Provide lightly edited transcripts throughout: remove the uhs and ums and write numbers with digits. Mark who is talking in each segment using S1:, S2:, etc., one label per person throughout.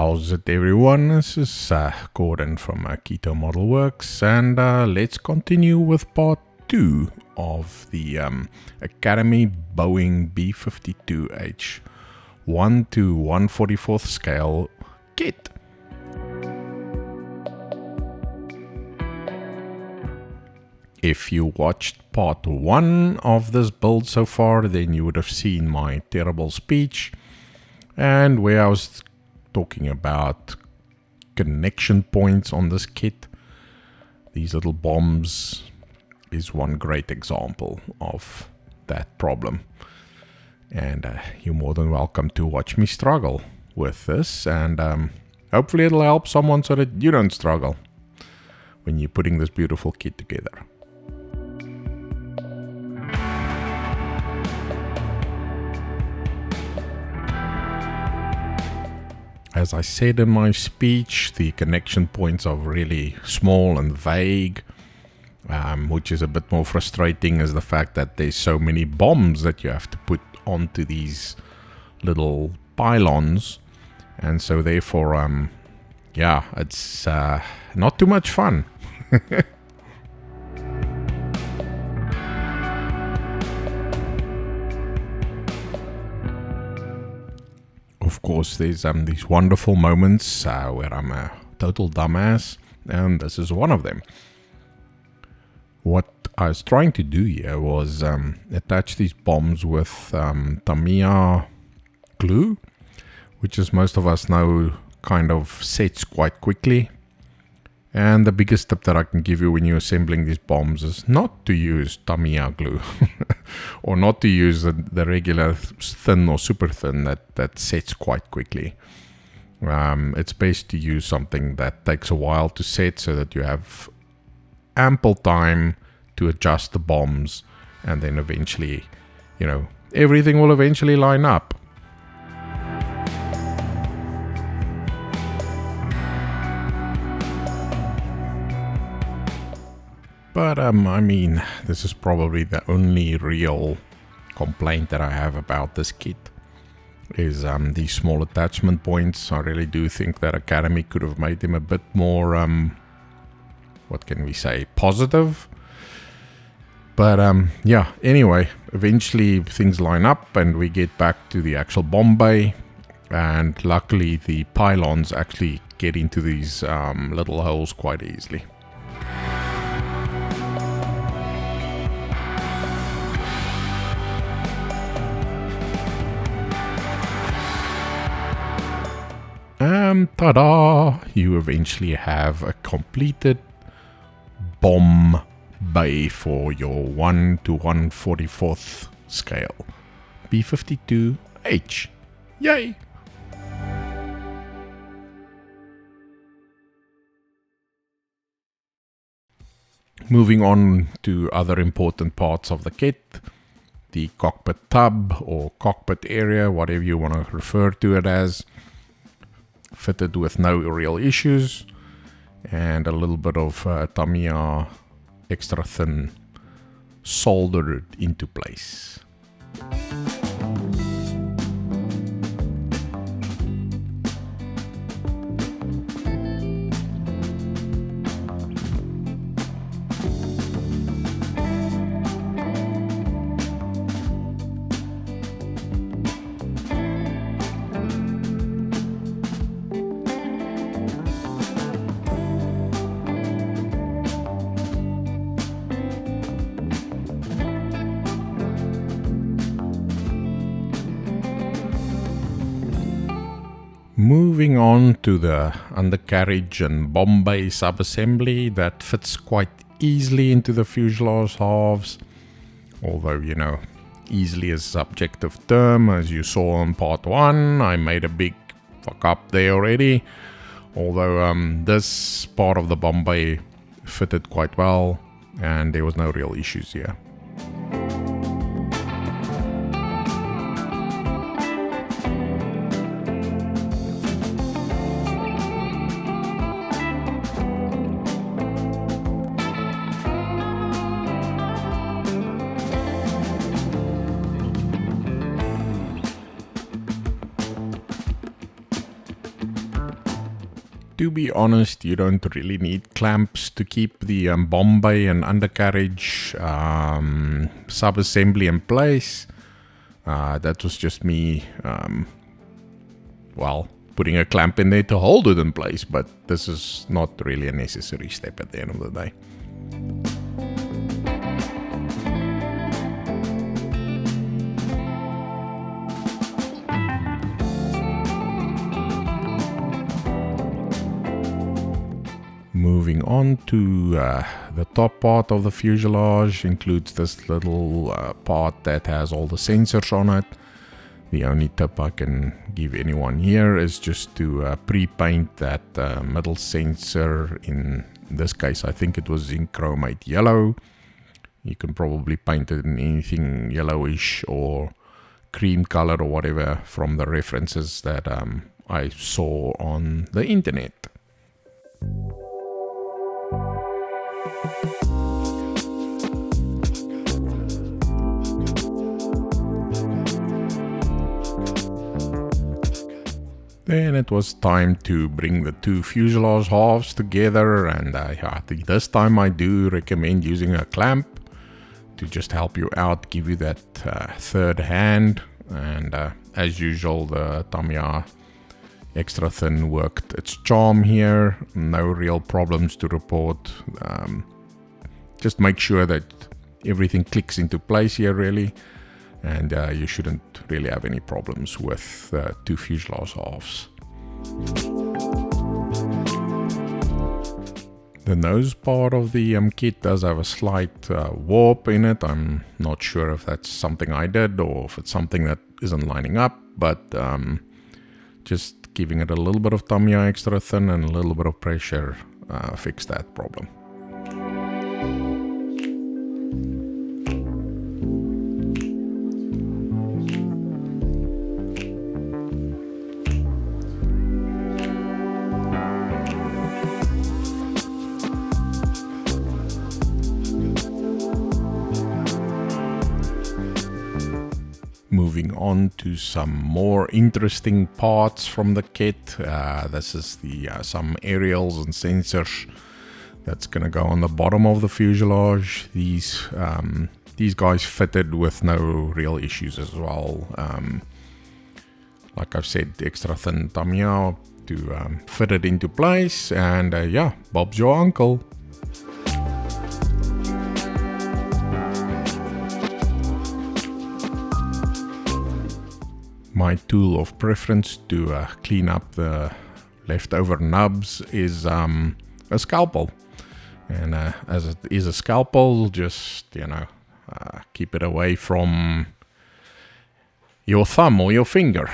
S1: How's it, everyone? This is Gordon from Keto Model Works, and let's continue with part 2 of the Academy Boeing B-52H 1 to 1/44th scale kit. If you watched part 1 of this build so far, then you would have seen my terrible speech, and where I was talking about connection points on this kit. These little bombs is one great example of that problem, and you're more than welcome to watch me struggle with this, and hopefully it'll help someone so that you don't struggle when you're putting this beautiful kit together. As I said in my speech, the connection points are really small and vague, which is a bit more frustrating, as the fact that there's so many bombs that you have to put onto these little pylons, and so therefore, yeah, it's not too much fun. Of course, there's these wonderful moments where I'm a total dumbass, and this is one of them. What I was trying to do here was attach these bombs with Tamiya glue, which, as most of us know, kind of sets quite quickly. And the biggest tip that I can give you when you're assembling these bombs is not to use Tamiya glue or not to use the regular thin or super thin that sets quite quickly. It's best to use something that takes a while to set, so that you have ample time to adjust the bombs, and then eventually, everything will eventually line up. But I mean, this is probably the only real complaint that I have about this kit, is these small attachment points. I really do think that Academy could have made them a bit more, what can we say, positive. But yeah, anyway, eventually things line up and we get back to the actual bomb bay, and luckily the pylons actually get into these little holes quite easily. Ta-da! You eventually have a completed bomb bay for your 1 to 1/44th scale B-52H. Yay! Moving on to other important parts of the kit. The cockpit tub or cockpit area, whatever you want to refer to it as, fitted with no real issues, and a little bit of Tamiya extra thin soldered into place. Moving on to the undercarriage and bomb bay subassembly that fits quite easily into the fuselage halves, although, easily is a subjective term. As you saw in part 1, I made a big fuck up there already, although this part of the bomb bay fitted quite well and there was no real issues here. To be honest, you don't really need clamps to keep the bomb bay and undercarriage sub-assembly in place. That was just me, putting a clamp in there to hold it in place, but this is not really a necessary step at the end of the day. Moving on to the top part of the fuselage, includes this little part that has all the sensors on it. The only tip I can give anyone here is just to pre-paint that middle sensor. In this case, I think it was zinc chromate yellow. You can probably paint it in anything yellowish or cream color or whatever from the references that I saw on the internet. Then it was time to bring the two fuselage halves together, and I think this time I do recommend using a clamp to just help you out, give you that third hand. And as usual, the Tamiya extra thin worked its charm here. No real problems to report. Just make sure that everything clicks into place here really, and you shouldn't really have any problems with two fuselage halves. The nose part of the kit does have a slight warp in it. I'm not sure if that's something I did or if it's something that isn't lining up, but just giving it a little bit of Tamiya extra thin and a little bit of pressure fixed that problem. Moving on to some more interesting parts from the kit. This is the some aerials and sensors that's going to go on the bottom of the fuselage. These guys fitted with no real issues as well. Like I've said, extra thin Tamiya to fit it into place, and yeah, Bob's your uncle. My tool of preference to clean up the leftover nubs is a scalpel. And as it is a scalpel, just, keep it away from your thumb or your finger.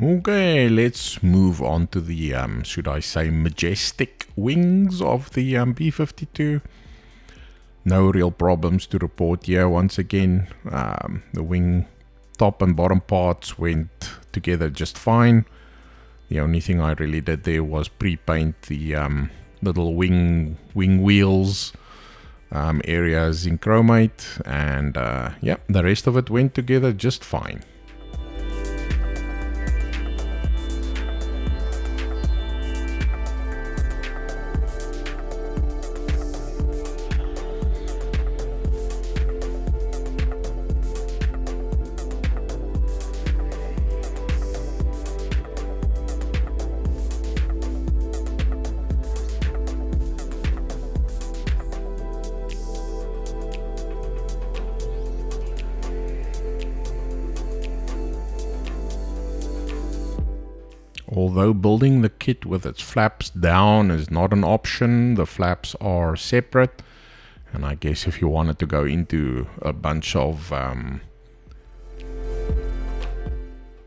S1: Okay, let's move on to the, should I say, majestic wings of the B-52. No real problems to report here. Once again, the wing top and bottom parts went together just fine. The only thing I really did there was pre-paint the little wing wheels areas in chromate, and yeah, the rest of it went together just fine. Although building the kit with its flaps down is not an option, the flaps are separate. And I guess if you wanted to go into a bunch of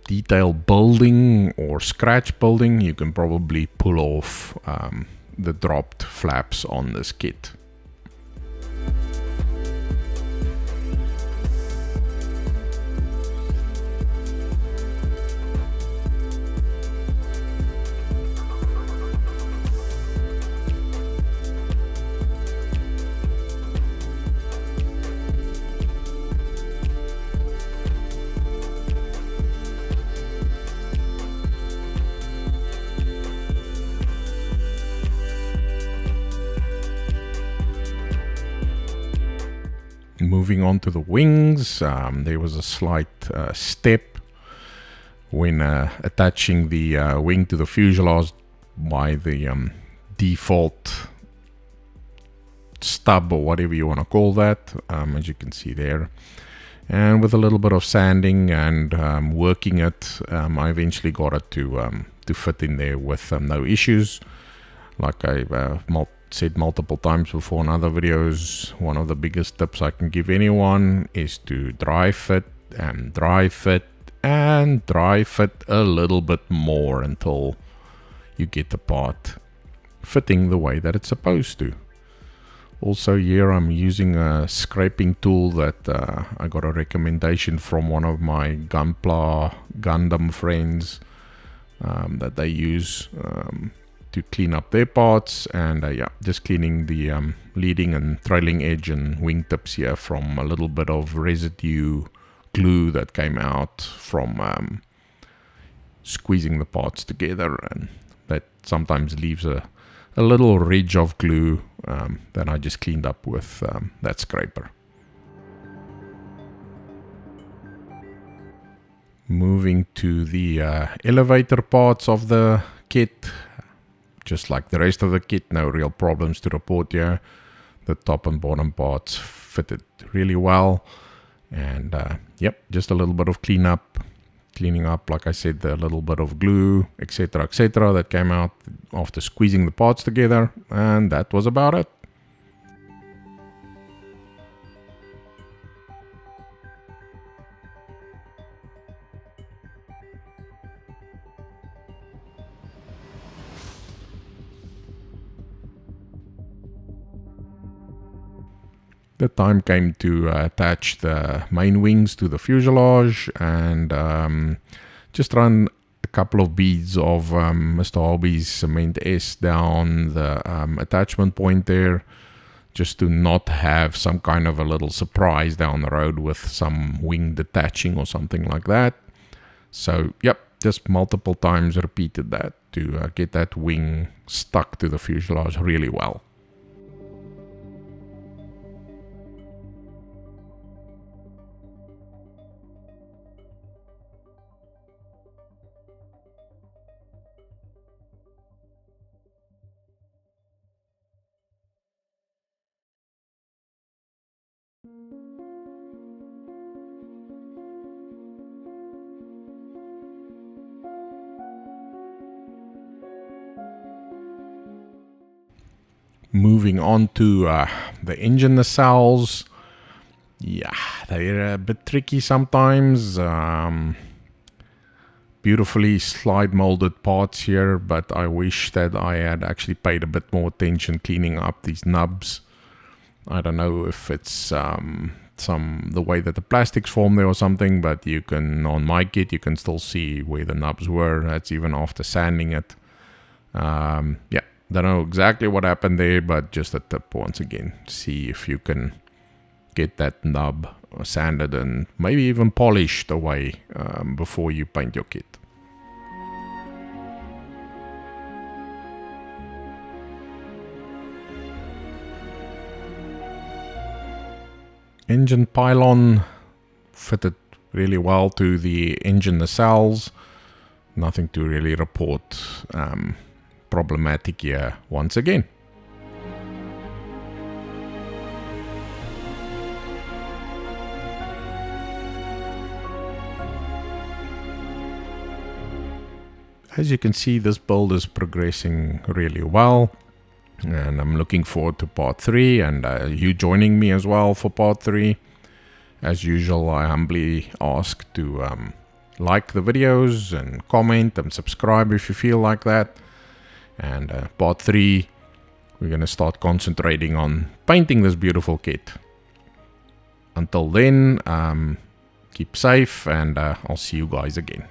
S1: detail building or scratch building, you can probably pull off the dropped flaps on this kit. Moving on to the wings, there was a slight step when attaching the wing to the fuselage by the default stub, or whatever you want to call that, as you can see there. And with a little bit of sanding and working it, I eventually got it to fit in there with no issues. Like I said multiple times before in other videos, one of the biggest tips I can give anyone is to dry fit and dry fit and dry fit a little bit more until you get the part fitting the way that it's supposed to. Also here I'm using a scraping tool that I got a recommendation from one of my Gunpla Gundam friends that they use to clean up their parts, and yeah, just cleaning the leading and trailing edge and wingtips here from a little bit of residue glue that came out from squeezing the parts together, and that sometimes leaves a little ridge of glue that I just cleaned up with that scraper. Moving to the elevator parts of the kit. Just like the rest of the kit, no real problems to report here. The top and bottom parts fitted really well. And yep, just a little bit of cleaning up, like I said, the little bit of glue, etc., that came out after squeezing the parts together. And that was about it. The time came to attach the main wings to the fuselage, and just run a couple of beads of Mr. Hobby's Cement S down the attachment point there, just to not have some kind of a little surprise down the road with some wing detaching or something like that. So yep, just multiple times repeated that to get that wing stuck to the fuselage really well. Moving on to the engine nacelles. Yeah, they're a bit tricky sometimes. Beautifully slide molded parts here, but I wish that I had actually paid a bit more attention cleaning up these nubs. I don't know if it's the way that the plastics form there or something, but you can, on my kit, you can still see where the nubs were. That's even after sanding it. Yeah, don't know exactly what happened there, but just a tip once again. See if you can get that nub sanded and maybe even polished away before you paint your kit. Engine pylon fitted really well to the engine nacelles. Nothing to really report problematic here once again. as you can see, this build is progressing really well. And I'm looking forward to part 3 and you joining me as well for part 3. As usual, I humbly ask to like the videos and comment and subscribe if you feel like that. And part 3, we're going to start concentrating on painting this beautiful kit. Until then, keep safe and I'll see you guys again.